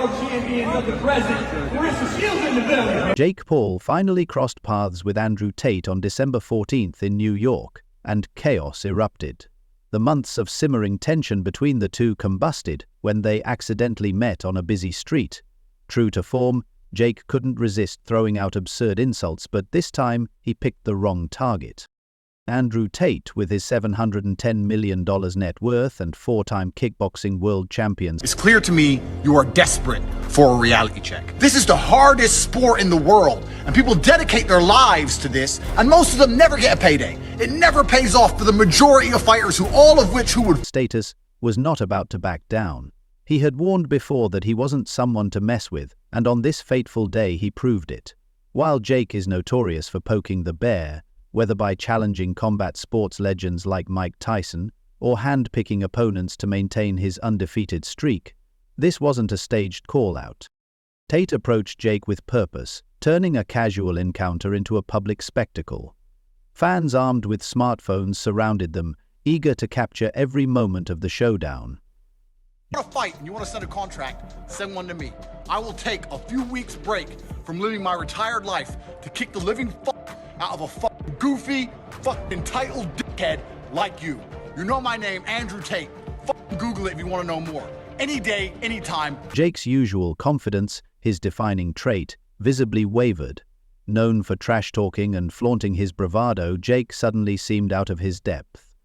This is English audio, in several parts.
world champions of the present. Marissa Shields in the building. Jake Paul finally crossed paths with Andrew Tate on December 14th in New York, and chaos erupted. The months of simmering tension between the two combusted when they accidentally met on a busy street. True to form, Jake couldn't resist throwing out absurd insults, but this time he picked the wrong target. Andrew Tate, with his $710 million net worth and four-time kickboxing world champions. It's clear to me you are desperate for a reality check. This is the hardest sport in the world, and people dedicate their lives to this, and most of them never get a payday. It never pays off for the majority of fighters, who would... Status was not about to back down. He had warned before that he wasn't someone to mess with, and on this fateful day he proved it. While Jake is notorious for poking the bear, whether by challenging combat sports legends like Mike Tyson or hand-picking opponents to maintain his undefeated streak, this wasn't a staged call-out. Tate approached Jake with purpose, turning a casual encounter into a public spectacle. Fans armed with smartphones surrounded them, eager to capture every moment of the showdown. You want to fight and you want to send a contract, send one to me. I will take a few weeks break from living my retired life to kick the living out of a fucking goofy, fucking entitled dickhead like you. You know my name, Andrew Tate. Fucking Google it if you want to know more. Any day, anytime. Jake's usual confidence, his defining trait, visibly wavered. Known for trash-talking and flaunting his bravado, Jake suddenly seemed out of his depth.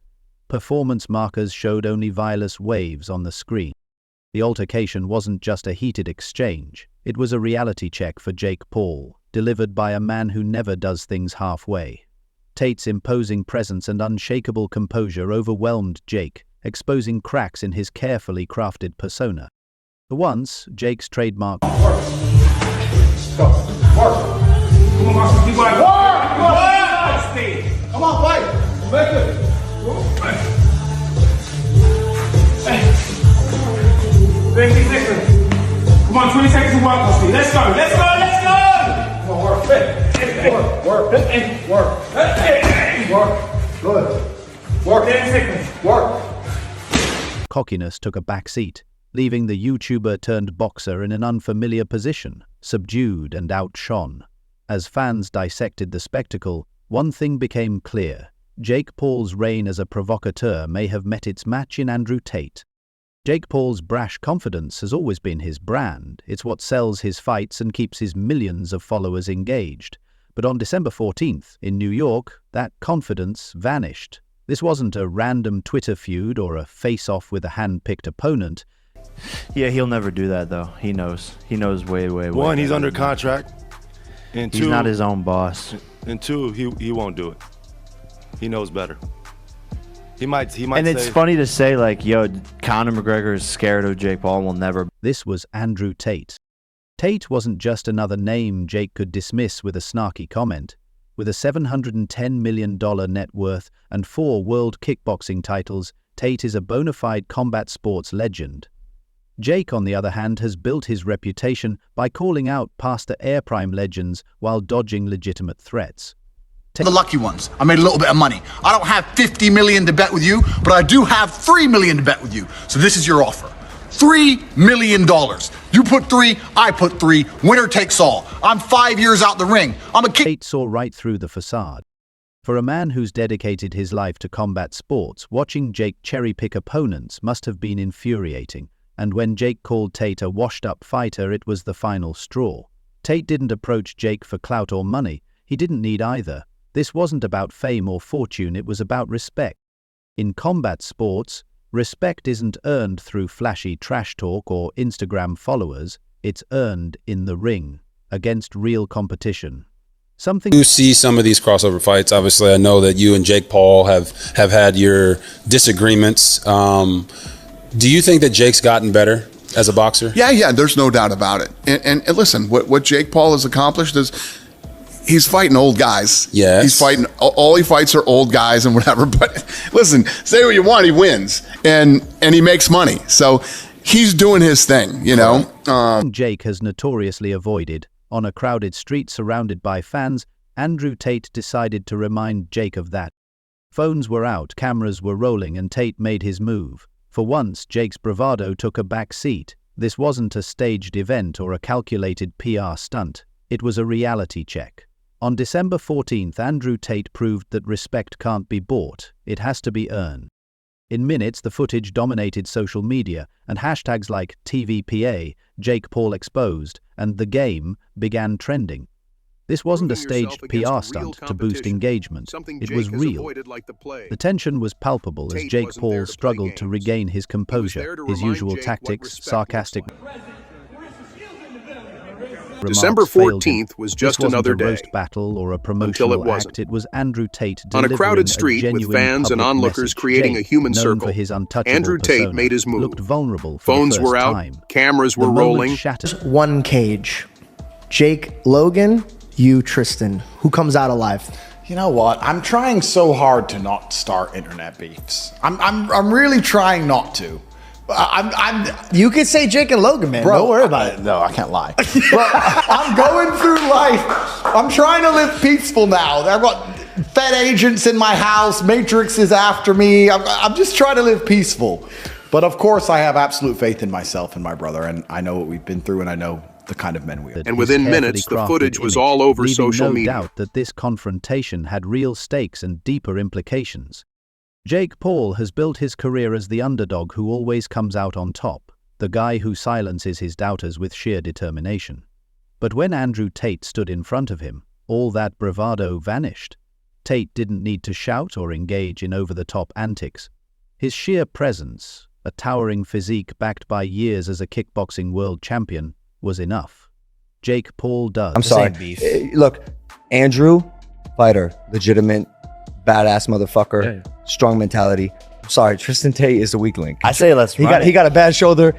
Performance markers showed only violet waves on the screen. The altercation wasn't just a heated exchange. It was a reality check for Jake Paul, delivered by a man who never does things halfway. Tate's imposing presence and unshakable composure overwhelmed Jake, exposing cracks in his carefully crafted persona. For once, Jake's trademark Work! Go! Work! Come on, Marcus, keep going. Work! Come on, fight! Make it! Hey! 50 seconds. Come on, 20 seconds to walk, Steve. Let's go! Let's go! Let's go! Come on, work! Work! Work! Good. Work! 10 seconds. Work! Cockiness took a back seat, leaving the YouTuber-turned-boxer in an unfamiliar position, subdued and outshone. As fans dissected the spectacle, one thing became clear. Jake Paul's reign as a provocateur may have met its match in Andrew Tate. Jake Paul's brash confidence has always been his brand. It's what sells his fights and keeps his millions of followers engaged. But on December 14th, in New York, that confidence vanished. This wasn't a random Twitter feud or a face-off with a hand-picked opponent. Yeah, he'll never do that, though. He knows. He knows way. One, he's under contract. And he's two, not his own boss. And two, he won't do it. He knows better. He might and it's funny to say, like, yo, Conor McGregor is scared of Jake Paul and will never. This was Andrew Tate. Tate wasn't just another name Jake could dismiss with a snarky comment. With a $710 million net worth and 4 world kickboxing titles, Tate is a bona fide combat sports legend. Jake, on the other hand, has built his reputation by calling out past the Air Prime legends while dodging legitimate threats. The lucky ones. I made a little bit of money. I don't have 50 million to bet with you, but I do have 3 million to bet with you. So this is your offer. $3 million. You put 3, I put 3. Winner takes all. I'm 5 years out the ring. Tate saw right through the facade. For a man who's dedicated his life to combat sports, watching Jake cherry-pick opponents must have been infuriating. And when Jake called Tate a washed-up fighter, it was the final straw. Tate didn't approach Jake for clout or money. He didn't need either. This wasn't about fame or fortune, it was about respect. In combat sports, respect isn't earned through flashy trash talk or Instagram followers, it's earned in the ring, against real competition. You see some of these crossover fights. Obviously, I know that you and Jake Paul have had your disagreements. Do you think that Jake's gotten better as a boxer? Yeah, there's no doubt about it. And listen, what Jake Paul has accomplished is he's fighting old guys. Yes. He's fighting, all he fights are old guys and whatever. But listen, say what you want, he wins. And he makes money. So he's doing his thing, you know. Jake has notoriously avoided. On a crowded street surrounded by fans, Andrew Tate decided to remind Jake of that. Phones were out, cameras were rolling, and Tate made his move. For once, Jake's bravado took a back seat. This wasn't a staged event or a calculated PR stunt. It was a reality check. On December 14th, Andrew Tate proved that respect can't be bought. It has to be earned. In minutes, the footage dominated social media, and hashtags like TVPA, Jake Paul exposed, and The Game began trending. This wasn't a staged PR stunt to boost engagement. It was real. The tension was palpable as Jake Paul struggled to regain his composure, his usual tactics, sarcastic December 14th was just another day. This wasn't a roast battle or a promotional act. It was Andrew Tate On a crowded street with fans and onlookers creating a human circle, Andrew Tate made his move. Looked vulnerable for Phones the first were out, time. cameras were The moment rolling. shattered. One cage. Jake Logan, you Tristan. Who comes out alive? You know what? I'm trying so hard to not start internet beefs. I'm really trying not to. You could say Jake and Logan, man. Bro, Don't worry about it. No, I can't lie. Bro, I'm going through life. I'm trying to live peaceful now. I've got Fed agents in my house. Matrix is after me. I'm just trying to live peaceful. But of course, I have absolute faith in myself and my brother, and I know what we've been through, and I know the kind of men we are. And within minutes, the footage was all over social media. No doubt that this confrontation had real stakes and deeper implications. Jake Paul has built his career as the underdog who always comes out on top, the guy who silences his doubters with sheer determination. But when Andrew Tate stood in front of him, all that bravado vanished. Tate didn't need to shout or engage in over-the-top antics. His sheer presence, a towering physique backed by years as a kickboxing world champion, was enough. Jake Paul does. I'm sorry. Look, Andrew, fighter, legitimate, badass motherfucker, strong mentality. I'm sorry, Tristan Tate is the weak link. I say let's He got a bad shoulder.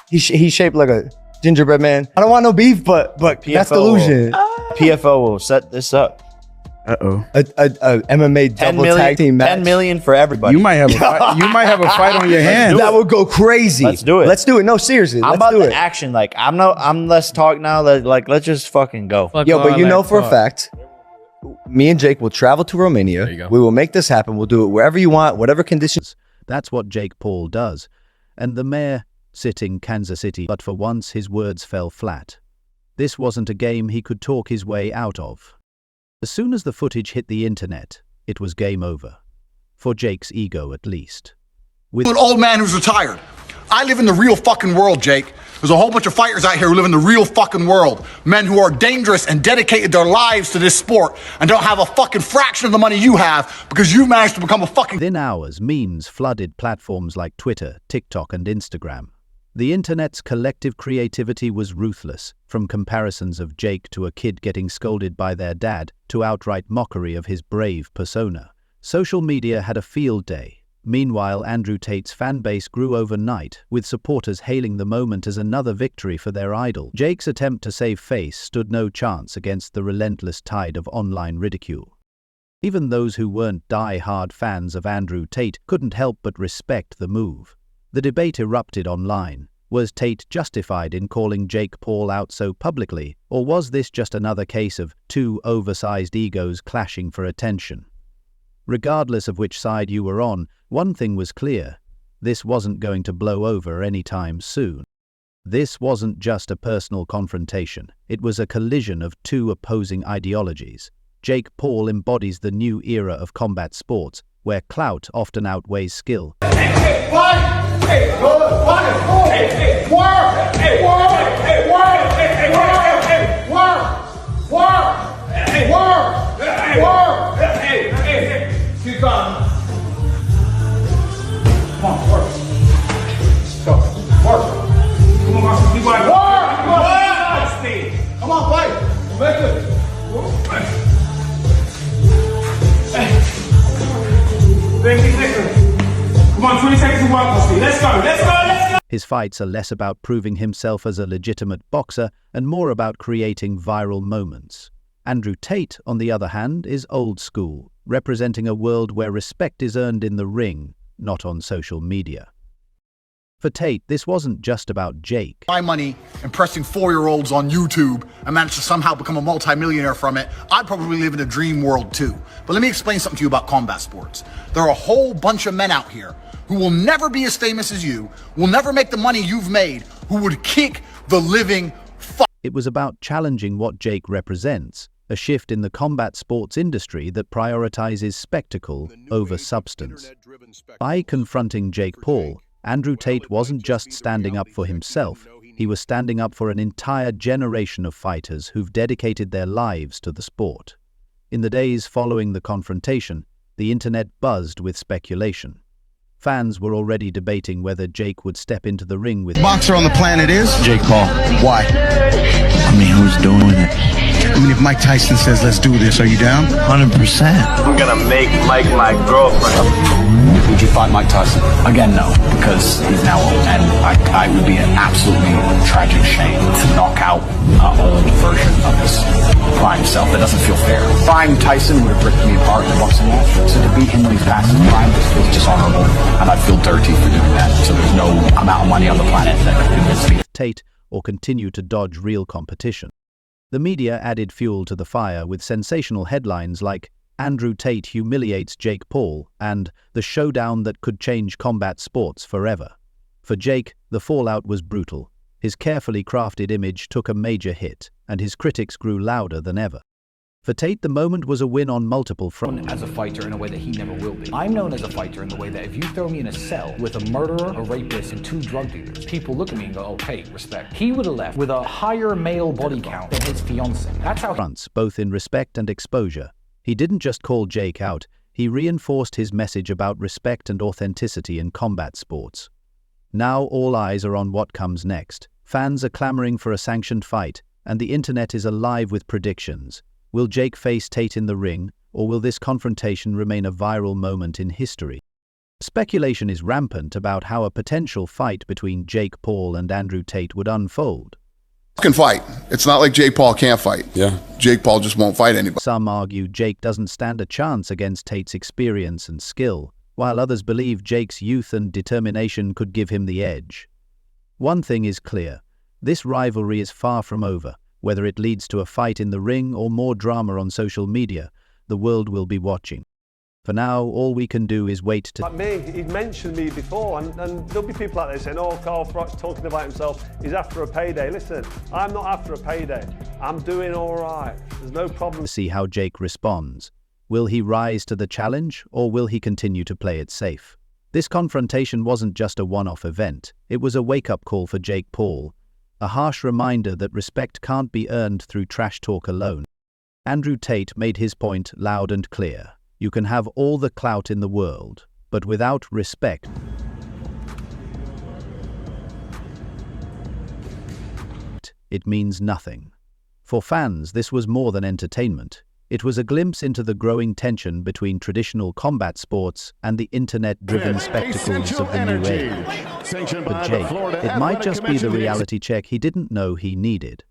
He's shaped like a gingerbread man. I don't want no beef, but that's delusion. PFO will set this up. A MMA double tag team match. 10 million for everybody. You might have a fight on your hands. That would go crazy. Let's do it. Let's do it. No, seriously. I'm about the action. Like I'm less talk now. Let's just fucking go. Yo, but you know for a fact, me and Jake will travel to Romania. We will make this happen. We'll do it wherever you want, whatever conditions. That's what Jake Paul does. And the mayor, sitting Kansas City, but for once his words fell flat. This wasn't a game he could talk his way out of. As soon as the footage hit the internet, it was game over. For Jake's ego, at least. With an old man who's retired. I live in the real fucking world, Jake. There's a whole bunch of fighters out here who live in the real fucking world. Men who are dangerous and dedicated their lives to this sport and don't have a fucking fraction of the money you have because you managed to become a fucking... Within hours, memes flooded platforms like Twitter, TikTok, and Instagram. The internet's collective creativity was ruthless, from comparisons of Jake to a kid getting scolded by their dad to outright mockery of his brave persona. Social media had a field day. Meanwhile, Andrew Tate's fan base grew overnight, with supporters hailing the moment as another victory for their idol. Jake's attempt to save face stood no chance against the relentless tide of online ridicule. Even those who weren't die-hard fans of Andrew Tate couldn't help but respect the move. The debate erupted online. Was Tate justified in calling Jake Paul out so publicly, or was this just another case of two oversized egos clashing for attention? Regardless of which side you were on, one thing was clear. This wasn't going to blow over anytime soon. This wasn't just a personal confrontation. It was a collision of two opposing ideologies. Jake Paul embodies the new era of combat sports, where clout often outweighs skill. Keep going. Come on, work. Go. Work. Come on, Marcus. Keep going. Work! Come on, fight. Make it. Come on, 20 seconds to walk, Steve. Let's go. Let's go. Let's go. His fights are less about proving himself as a legitimate boxer and more about creating viral moments. Andrew Tate, on the other hand, is old school, representing a world where respect is earned in the ring, not on social media. For Tate, this wasn't just about Jake. My money impressing 4-year-olds on YouTube and managed to somehow become a multimillionaire from it, I'd probably live in a dream world too. But let me explain something to you about combat sports. There are a whole bunch of men out here who will never be as famous as you, will never make the money you've made, who would kick the living It was about challenging what Jake represents, a shift in the combat sports industry that prioritizes spectacle over substance. By confronting Jake Paul, Andrew Tate wasn't just standing up for himself, he was standing up for an entire generation of fighters who've dedicated their lives to the sport. In the days following the confrontation, the internet buzzed with speculation. Fans were already debating whether Jake would step into the ring with boxer on the planet is Jake Paul. Why? I mean, who's doing it? I mean, if Mike Tyson says, let's do this, are you down? 100%. I'm gonna make Mike my girlfriend. Would you fight Mike Tyson? Again, no, because he's now old, and I would be an absolutely tragic shame to knock out an old version of his prime self. That doesn't feel fair. Prime Tyson would have ripped me apart in a boxing match, so to beat him when he's past his prime is dishonorable, and I'd feel dirty for doing that. So there's no amount of money on the planet that could convince me. Tate or continue to dodge real competition. The media added fuel to the fire with sensational headlines like Andrew Tate humiliates Jake Paul and the showdown that could change combat sports forever. For Jake, the fallout was brutal. His carefully crafted image took a major hit, and his critics grew louder than ever. For Tate, the moment was a win on multiple fronts. As a fighter in a way that he never will be. I'm known as a fighter in the way that if you throw me in a cell with a murderer, a rapist, and 2 drug dealers, people look at me and go, okay, respect. He would have left with a higher male body count than his fiance. That's how fronts, both in respect and exposure. He didn't just call Jake out, he reinforced his message about respect and authenticity in combat sports. Now all eyes are on what comes next. Fans are clamoring for a sanctioned fight, and the internet is alive with predictions. Will Jake face Tate in the ring, or will this confrontation remain a viral moment in history? Speculation is rampant about how a potential fight between Jake Paul and Andrew Tate would unfold. Can fight. It's not like Jake Paul can't fight. Yeah. Jake Paul just won't fight anybody. Some argue Jake doesn't stand a chance against Tate's experience and skill, while others believe Jake's youth and determination could give him the edge. One thing is clear, this rivalry is far from over. Whether it leads to a fight in the ring or more drama on social media, the world will be watching. For now, all we can do is wait to... Like me, he'd mentioned me before, and there'll be people out there saying, oh, Carl Froch's talking about himself, he's after a payday. Listen, I'm not after a payday. I'm doing all right. There's no problem. See how Jake responds. Will he rise to the challenge, or will he continue to play it safe? This confrontation wasn't just a one-off event. It was a wake-up call for Jake Paul, a harsh reminder that respect can't be earned through trash talk alone. Andrew Tate made his point loud and clear. You can have all the clout in the world, but without respect, it means nothing. For fans, this was more than entertainment. It was a glimpse into the growing tension between traditional combat sports and the internet-driven spectacles of the new age. For Jake, it might just be the reality check he didn't know he needed.